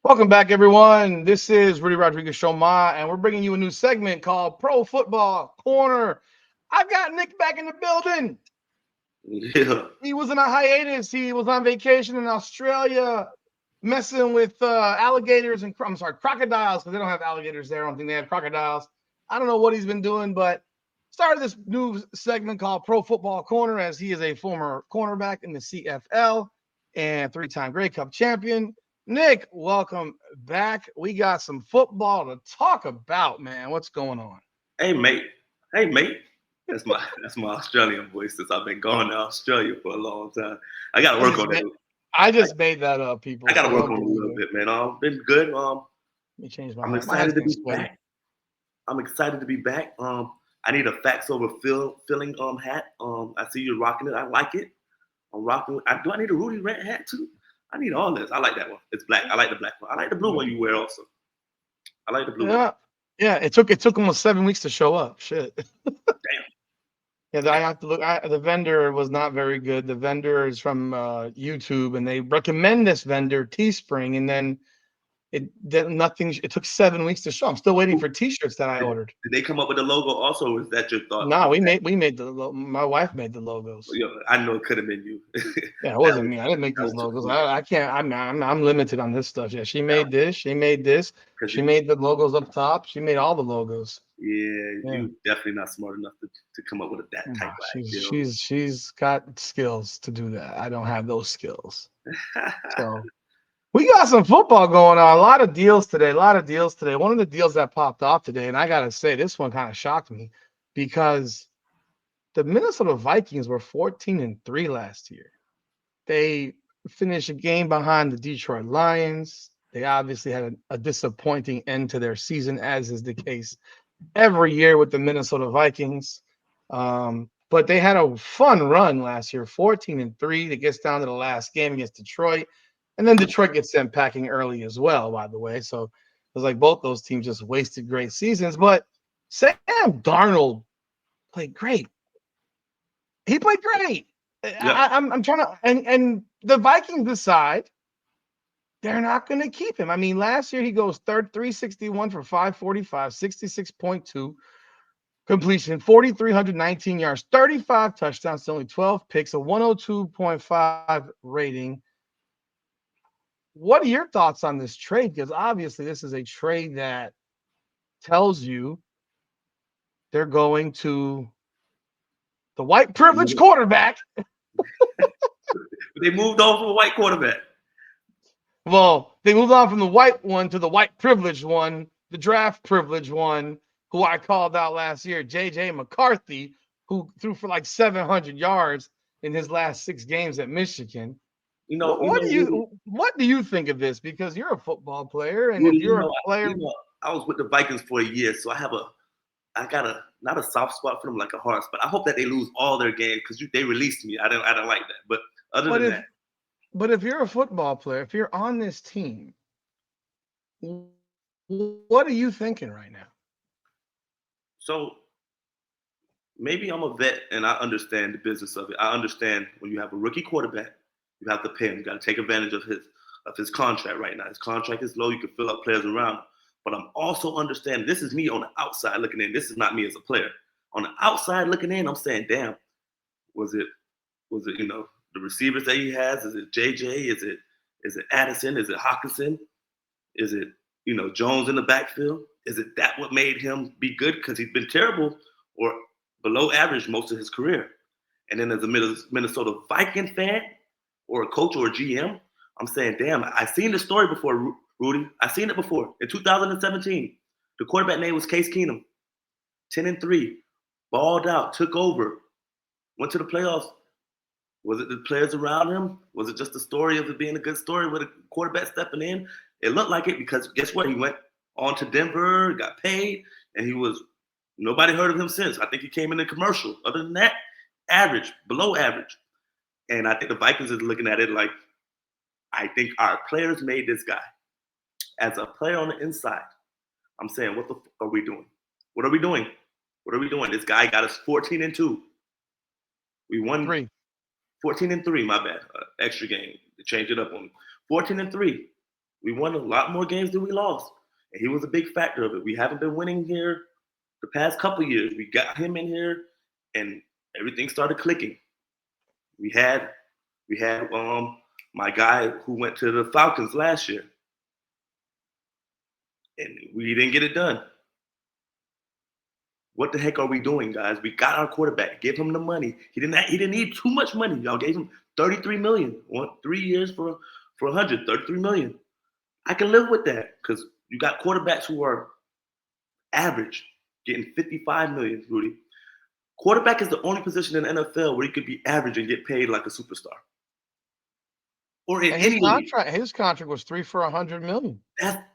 Welcome back, everyone. This is Rudy Rodriguez Show Ma, and we're bringing you a new segment called Pro Football Corner. I've got Nick back in the building. Yeah. He was in a hiatus. He was on vacation in Australia, messing with alligators and crocodiles, because they don't have alligators there. I don't think they have crocodiles. I don't know what he's been doing, but started this new segment called Pro Football Corner, as he is a former cornerback in the CFL and three-time Grey Cup champion. Nick, welcome back. We got some football to talk about, man. What's going on? Hey mate. Hey mate. That's my Australian voice since I've been going to Australia for a long time. I gotta I work just on made, that. I I, just made that up, people. I gotta So work don't on it a believe little it. bit, man. Been good. Let me change my I'm mic. My hand's excited to getting be sweaty. back. I'm excited to be back. I need a facts over filling hat. I see you rocking it. I like it. I'm rocking. Do I need a Rudy Rant hat too? I need all this. I like that one. It's black. I like the black one. I like the blue one you wear also. I like the blue one. Yeah, yeah. It took almost 7 weeks to show up. Shit. Damn. Yeah, I have to look. The vendor was not very good. The vendor is from YouTube, and they recommend this vendor, Teespring, and then it did nothing. It took 7 weeks to show. I'm still waiting for T-shirts that I Did, ordered. did they come up with the logo also? Or is that your thought? No, we made my wife made the logos. Yo, I know it could have been you. Yeah, it that wasn't was me. I didn't make that these was logos. your I can't. I'm limited on this stuff. Yeah, she that made this. She made this. because She made the logos up top. She made all the logos. yeah, Yeah. you definitely not smart enough to come up with that No, type of she's idea. she's she's got skills to do that. I don't have those skills. So we got some football going on. A lot of deals today. A lot of deals today. One of the deals that popped off today, and I gotta say, this one kind of shocked me because the Minnesota Vikings were 14-3 last year. They finished a game behind the Detroit Lions. They obviously had a disappointing end to their season, as is the case every year with the Minnesota Vikings. But they had a fun run last year, 14-3. It gets down to the last game against Detroit. And then Detroit gets sent packing early as well, by the way. So it was like both those teams just wasted great seasons. But Sam Darnold played great. He played great. Yeah, I'm trying to, and the Vikings decide they're not going to keep him. I mean, last year he goes 361 for 545, 66.2 completion, 4,319 yards, 35 touchdowns to only 12 picks, a 102.5 rating. What are your thoughts on this trade? Because obviously, this is a trade that tells you they're going to the white privileged quarterback. they moved on from a white quarterback. Well, they moved on from the white one to the white privileged one, the draft privileged one, who I called out last year, JJ McCarthy, who threw for like 700 yards in his last 6 games at Michigan. Rudy, What do you think of this? Because you're a football player, and if Rudy, you're a player, I was with the Vikings for a year, so I got a not a soft spot for them, like a hard spot. I hope that they lose all their games because they released me. I don't like that. But other but than if that, but if you're a football player, if you're on this team, what are you thinking right now? so maybe I'm a vet and I understand the business of it. I understand when you have a rookie quarterback, you have to pay him. You got to take advantage of his contract right now. His contract is low. You can fill up players around him. But I'm also understanding this is me on the outside looking in. This is not me as a player. On the outside looking in, I'm saying, damn, was it the receivers that he has? Is it JJ? Is it Addison? Is it Hawkinson? Is it Jones in the backfield? Is it that what made him be good? Because he's been terrible or below average most of his career. And then as a Minnesota Viking fan or a coach or a GM, I'm saying, damn, I've seen the story before, Rudy. I've seen it before. In 2017, the quarterback name was Case Keenum. 10-3, balled out, took over, went to the playoffs. Was it the players around him? Was it just the story of it being a good story with a quarterback stepping in? It looked like it because guess what? He went on to Denver, got paid, and nobody heard of him since. I think he came in a commercial. Other than that, average, below average. And I think the Vikings is looking at it like, I think our players made this guy. As a player on the inside, I'm saying, what the fuck are we doing? What are we doing? What are we doing? This guy got us 14-2. We won Three. 14-3, my bad. Extra game to change it up on me. 14-3. We won a lot more games than we lost, and he was a big factor of it. We haven't been winning here the past couple years. We got him in here, and everything started clicking. We had my guy who went to the Falcons last year, and we didn't get it done. What the heck are we doing, guys? We got our quarterback. Give him the money. He didn't need too much money. Y'all gave him $33 million. 3 years for 133 million. I can live with that because you got quarterbacks who are average, getting 55 million, Rudy. Quarterback is the only position in the NFL where you could be average and get paid like a superstar. Or in any league. His contract was 3 for $100 million.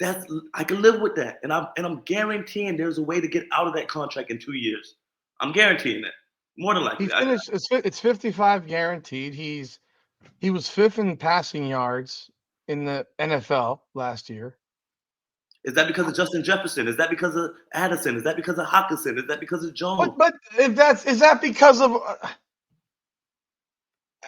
That's I can live with that, and I'm guaranteeing there's a way to get out of that contract in 2 years. I'm guaranteeing that more than likely. He finished. It's 55 guaranteed. He was 5th in passing yards in the NFL last year. Is that because of Justin Jefferson? Is that because of Addison? Is that because of Hockenson? Is that because of Jones? But is that because of?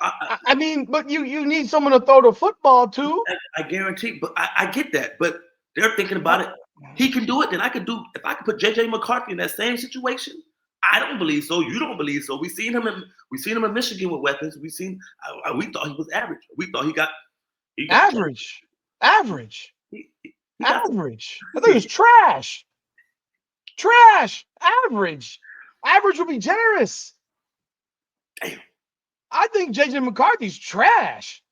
I mean, but you need someone to throw the football to. I guarantee, but I get that. But they're thinking about it. He can do it, then I could do. If I could put JJ McCarthy in that same situation, I don't believe so. You don't believe so. We seen him in Michigan with weapons. We thought he was average. We thought he got average. Average. He average. I thought he was trash. Trash. Average. Average would be generous. Damn. I think JJ McCarthy's trash.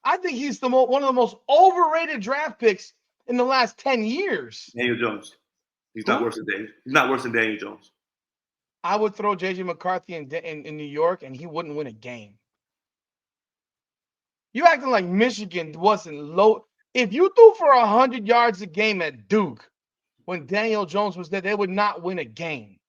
I think he's one of the most overrated draft picks in the last 10 years. Daniel Jones. He's not worse than Daniel. He's not worse than Daniel Jones. I would throw JJ McCarthy in New York, and he wouldn't win a game. You acting like Michigan wasn't low. If you threw for 100 yards a game at Duke when Daniel Jones was there, they would not win a game.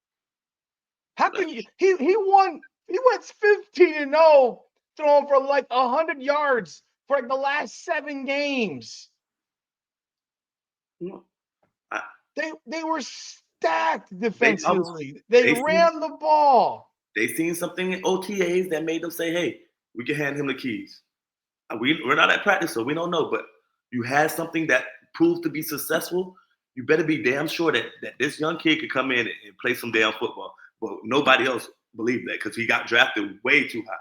How can you? He won. He went 15-0, throwing for like 100 yards for like the last 7 games. They were stacked defensively. They ran the ball. They seen something in OTAs that made them say, "Hey, we can hand him the keys." We're not at practice, so we don't know. But you had something that proved to be successful. You better be damn sure that this young kid could come in and play some damn football. But nobody else believed that because he got drafted way too high.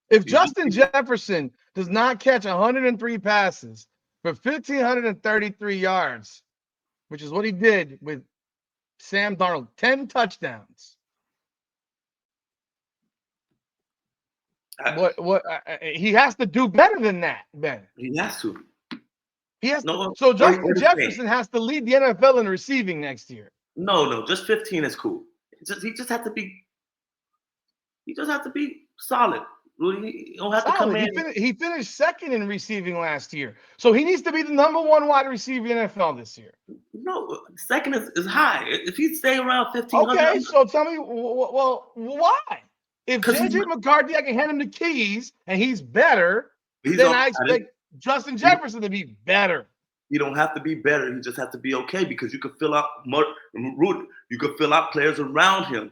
If Justin Jefferson does not catch 103 passes for 1,533 yards, which is what he did with Sam Darnold, 10 touchdowns. He has to do better than that, Ben. He has to. So Justin Jefferson has to lead the NFL in receiving next year. No, just 15 is cool. He just has to be solid. He don't have to come in. He finished 2nd in receiving last year, so he needs to be the number 1 wide receiver in the NFL this year. No, 2nd is high. If he stay around 1,500. Okay, so tell me, well, why? If JJ McCarthy, I can hand him the keys and he's better, then I expect Justin Jefferson to be better. You don't have to be better. You just have to be okay because you could fill out you could fill out players around him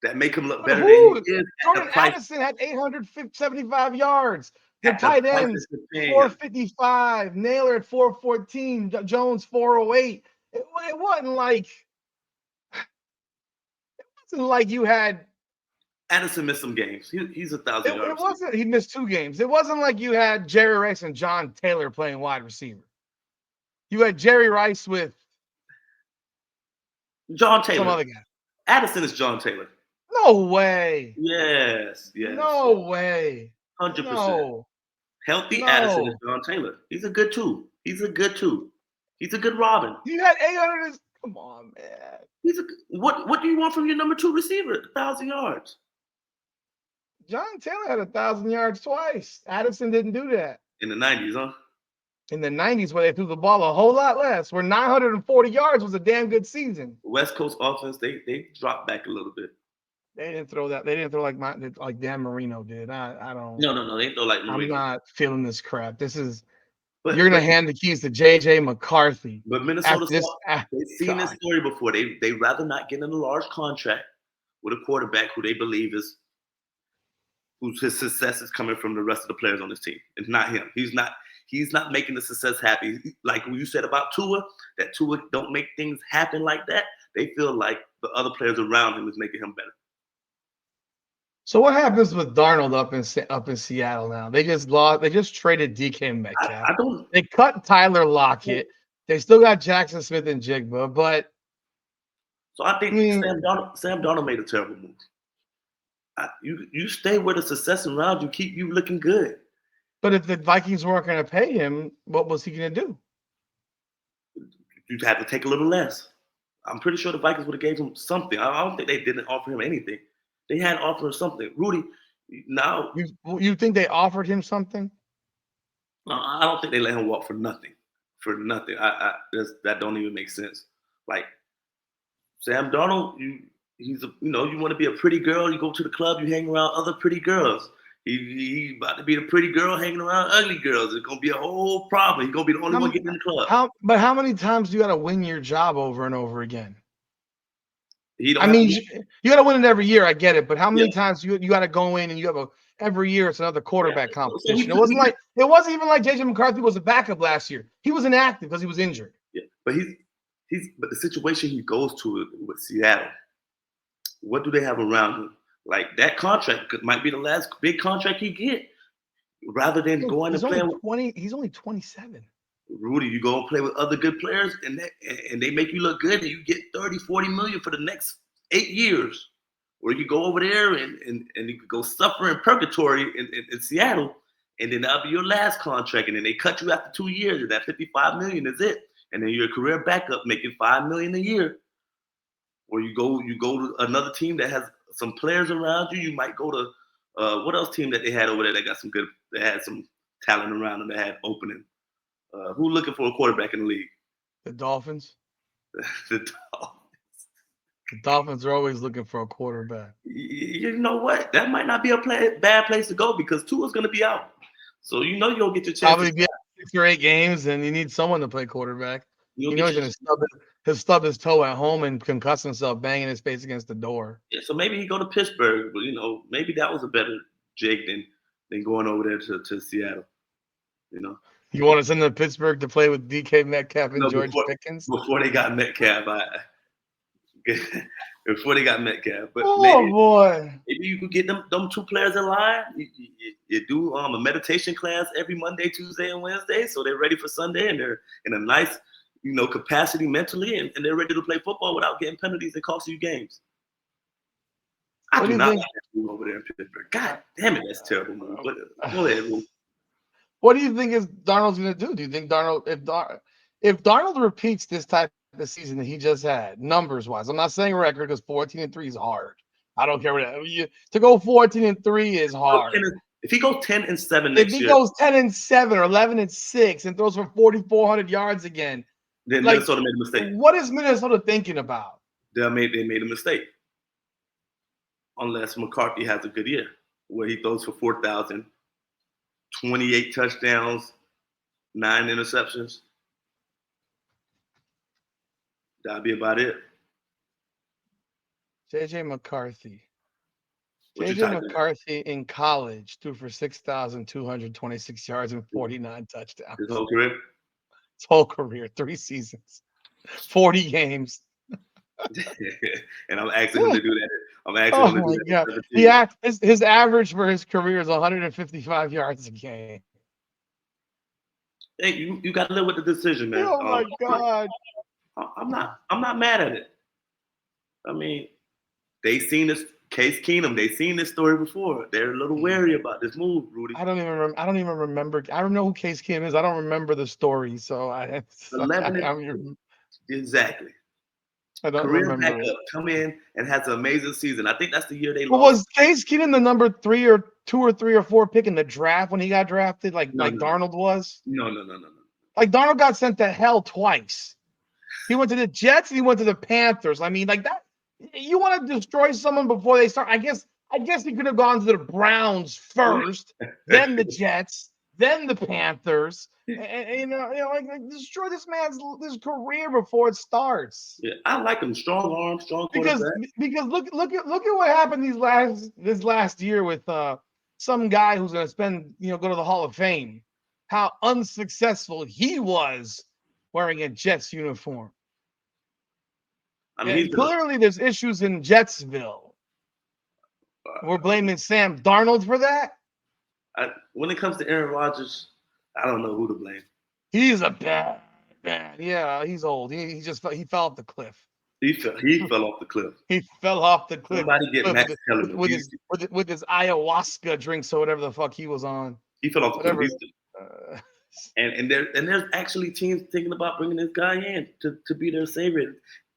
that make him look better than he is. Jordan Addison had 875 yards. The tight ends 455. Naylor at 414. Jones 408. It wasn't like you had. Addison missed some games. He's 1,000 yards. It wasn't. He missed 2 games. It wasn't like you had Jerry Rice and John Taylor playing wide receiver. You had Jerry Rice with John Taylor. Some other guy. Addison is John Taylor. No way. Yes. No way. 100%. No. Healthy Addison is John Taylor. He's a good 2. He's a good Robin. You had 800. Come on, man. What do you want from your number 2 receiver? 1,000 yards. John Taylor had 1,000 yards twice. Addison didn't do that. In the 90s, huh? In the 90s, where they threw the ball a whole lot less, where 940 yards was a damn good season. West Coast offense, they dropped back a little bit. They didn't throw that. They didn't throw like Dan Marino did. I don't. No. They didn't throw like Marino. I'm not feeling this crap. You're gonna hand the keys to JJ McCarthy. But Minnesota, they've seen this story before. They rather not get in a large contract with a quarterback who they believe whose his success is coming from the rest of the players on this team. It's not him. he's not making the success happy. Like you said about Tua, that Tua don't make things happen like that. They feel like the other players around him is making him better. So what happens with Darnold up in Seattle now? They just lost. They just traded DK Metcalf. I don't. They cut Tyler Lockett. They still got Jackson Smith and Jigba, but So I think Sam Darnold made a terrible move. You stay with the success around you, keep you looking good. But if the Vikings weren't going to pay him, what was he going to do? You'd have to take a little less. I'm pretty sure the Vikings would have gave him something. I don't think they didn't offer him anything. They had offered him something. Rudy, now you think they offered him something? I don't think they let him walk for nothing. For nothing. That don't even make sense. Like Sam Darnold, you want to be a pretty girl, you go to the club, you hang around other pretty girls. He about to be the pretty girl hanging around ugly girls. It's gonna be a whole problem. He's gonna be the only one getting in the club. How many times do you got to win your job over and over again? You got to win it every year. I get it, but how many times you got to go in and you have every year it's another quarterback competition. It wasn't even like JJ McCarthy was a backup last year. He was inactive because he was injured. Yeah, but but the situation he goes to with Seattle, what do they have around him? Like that contract might be the last big contract he get. Rather than going and playing with he's only 27. Rudy, you go and play with other good players and they make you look good and you get 30, 40 million for the next 8 years. Or you go over there and you could go suffer in purgatory in Seattle, and then that'll be your last contract, and then they cut you after 2 years, and that 55 million is it. And then you're a career backup making $5 million a year. Or you go to another team that has some players around you. You might go to what else team that they had over there that got they had some talent around them that had opening. Who looking for a quarterback in the league? The Dolphins. The Dolphins. The Dolphins are always looking for a quarterback. You know what? That might not be a bad place to go because Tua's going to be out. So you'll get your chance. Probably be 6 or 8 games, and you need someone to play quarterback. He's going to stub his toe at home and concuss himself banging his face against the door. Yeah, so maybe he go to Pittsburgh, but maybe that was a better jig than going over there to Seattle. You want to send them to Pittsburgh to play with DK Metcalf and George Pickens? Before they got Metcalf, before they got Metcalf. But boy. Maybe you could get them 2 players in line. You do a meditation class every Monday, Tuesday, and Wednesday, so they're ready for Sunday and they're in a nice, capacity mentally, and they're ready to play football without getting penalties that cost you games. I do not like that move over there in Pittsburgh. God damn it, that's terrible move. But go ahead, move. What do you think Darnold's going to do? Do you think if Darnold repeats this type of season that he just had, numbers wise, I'm not saying record because 14-3 is hard. I don't care what to go 14-3 is hard. If he goes 10-7 next year, if he goes 10-7 or 11-6 and throws for 4,400 yards again, then Minnesota made a mistake. What is Minnesota thinking about? They made a mistake. Unless McCarthy has a good year where he throws for 4,000. 28 touchdowns, 9 interceptions. That'll be about it. JJ McCarthy. JJ McCarthy in college threw for 6,226 yards and 49 touchdowns. His whole career? His whole career, 3 seasons, 40 games. And I'm asking him to do that. I'm asking him to do that. Yeah, his average for his career is 155 yards a game. Hey, you got to live with the decision, man. Oh my God! I'm not mad at it. I mean, they seen this Case Keenum. They seen this story before. They're a little wary about this move, Rudy. I don't even remember. I don't know who Case Keenum is. I don't remember the story. So exactly. I don't Career remember. Backup, come in and has an amazing season. I think that's the year they lost. Was Case Keenum the number 3 or 2 or 3 or 4 pick in the draft when he got drafted, like Darnold was? No. Like Darnold got sent to hell twice. He went to the Jets and he went to the Panthers. I mean, like that. You want to destroy someone before they start? I guess he could have gone to the Browns first, then the Jets, then the Panthers. And like destroy this man's career before it starts. Yeah, I like him. Strong arm, strong quarterback. Because look at what happened this last year with some guy who's going to go to the Hall of Fame. how unsuccessful he was wearing a Jets uniform. I mean, Clearly, there's issues in Jetsville. We're blaming Sam Darnold for that. When it comes to Aaron Rodgers, I don't know who to blame. He's a bad man. Yeah, he's old. He fell off the cliff. He fell off the cliff. He fell off the cliff. Somebody get Max Kellerman with his ayahuasca drinks or whatever the fuck he was on. He fell off the cliff. And there's actually teams thinking about bringing this guy in to be their savior.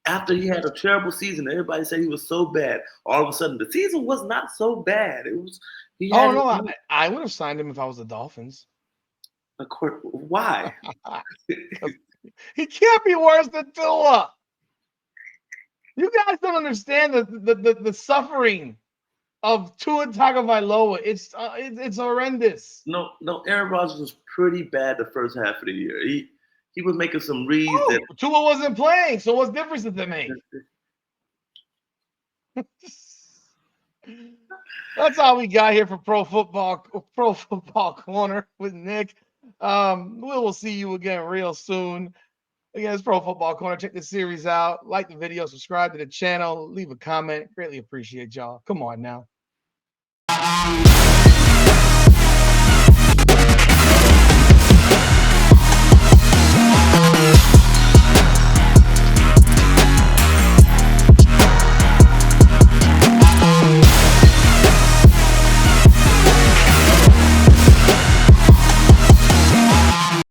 After he had a terrible season, everybody said he was so bad. All of a sudden, the season was not so bad. It was. I would have signed him if I was the Dolphins. Of course, why? He can't be worse than Tua. You guys don't understand the suffering of Tua Tagovailoa. It's horrendous. No, Aaron Rodgers was pretty bad the first half of the year. He was making some reads that Tua wasn't playing. So what difference did that make? That's all we got here for Pro Football Corner with Nick. We'll see you again real soon. Again, it's Pro Football Corner. Check the series out. Like the video, subscribe to the channel, leave a comment. Greatly appreciate y'all. Come on now.